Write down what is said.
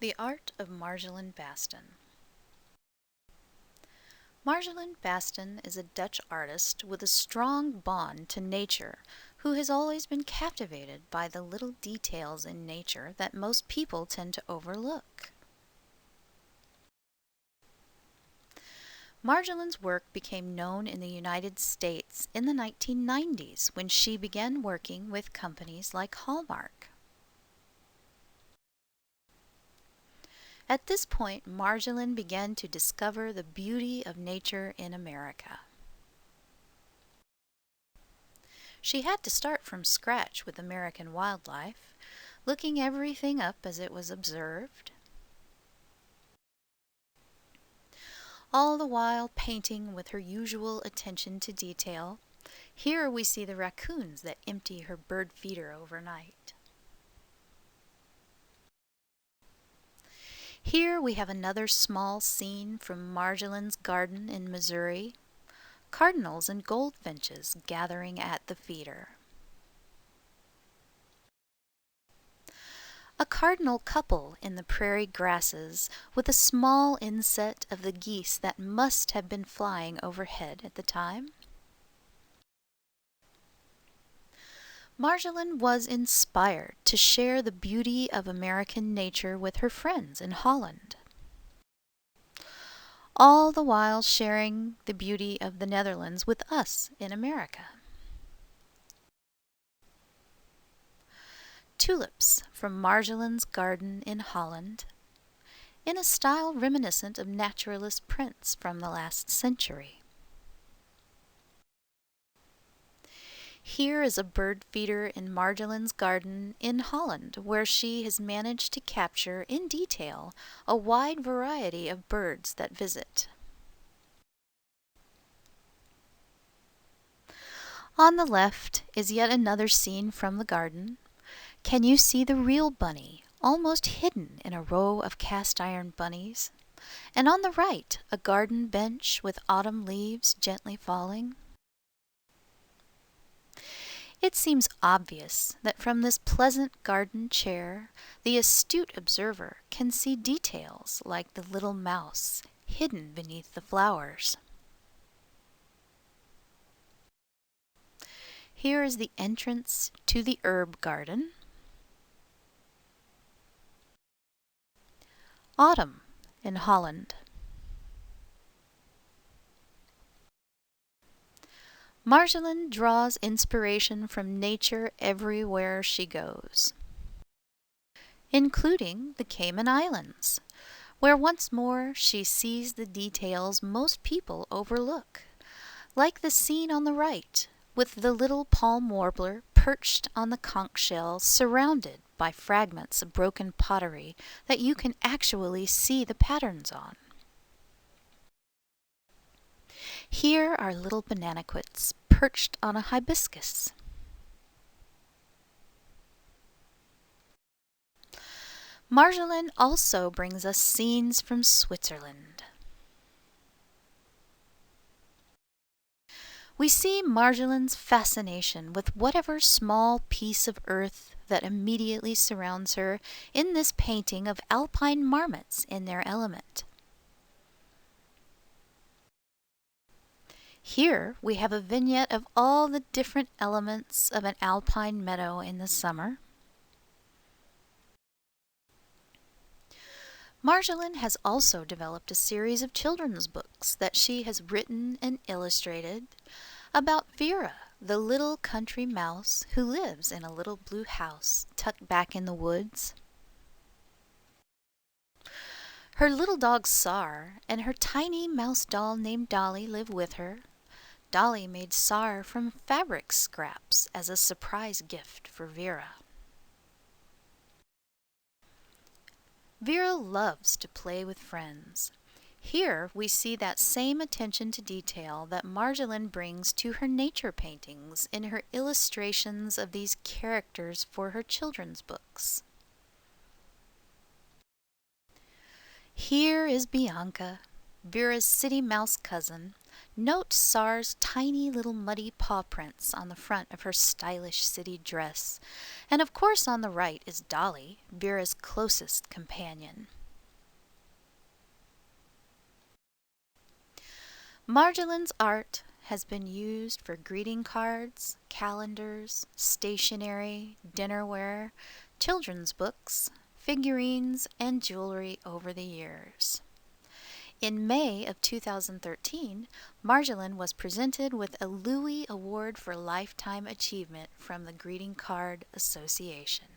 The Art of Marjolein Bastin. Marjolein Bastin is a Dutch artist with a strong bond to nature who has always been captivated by the little details in nature that most people tend to overlook. Marjolein's work became known in the United States in the 1990s when she began working with companies like Hallmark. At this point, Marjolein began to discover the beauty of nature in America. She had to start from scratch with American wildlife, looking everything up as it was observed, all the while painting with her usual attention to detail. Here we see the raccoons that empty her bird feeder overnight. Here we have another small scene from Marjolein's garden in Missouri. Cardinals and goldfinches gathering at the feeder. A cardinal couple in the prairie grasses with a small inset of the geese that must have been flying overhead at the time. Marjolein was inspired to share the beauty of American nature with her friends in Holland, all the while sharing the beauty of the Netherlands with us in America. Tulips from Marjolein's garden in Holland, in a style reminiscent of naturalist prints from the last century. Here is a bird feeder in Marjolein's garden in Holland, where she has managed to capture in detail a wide variety of birds that visit. On the left is yet another scene from the garden. Can you see the real bunny, almost hidden in a row of cast-iron bunnies? And on the right, a garden bench with autumn leaves gently falling. It seems obvious that from this pleasant garden chair, the astute observer can see details like the little mouse hidden beneath the flowers. Here is the entrance to the herb garden. Autumn in Holland. Marjolein draws inspiration from nature everywhere she goes, including the Cayman Islands, where once more she sees the details most people overlook, like the scene on the right, with the little palm warbler perched on the conch shell surrounded by fragments of broken pottery that you can actually see the patterns on. Here are little bananaquits perched on a hibiscus. Marjolein also brings us scenes from Switzerland. We see Marjolein's fascination with whatever small piece of earth that immediately surrounds her in this painting of alpine marmots in their element. Here we have a vignette of all the different elements of an alpine meadow in the summer. Marjolein has also developed a series of children's books that she has written and illustrated about Vera, the little country mouse who lives in a little blue house tucked back in the woods. Her little dog Sar and her tiny mouse doll named Dolly live with her. Dolly made Sar from fabric scraps as a surprise gift for Vera. Vera loves to play with friends. Here we see that same attention to detail that Marjolein brings to her nature paintings in her illustrations of these characters for her children's books. Here is Bianca, Vera's city mouse cousin, Note Sar's tiny little muddy paw prints on the front of her stylish city dress, and of course on the right is Dolly, Vera's closest companion. Marjoleine's art has been used for greeting cards, calendars, stationery, dinnerware, children's books, figurines, and jewelry over the years. In May of 2013, Marjolaine was presented with a Louis Award for Lifetime Achievement from the Greeting Card Association.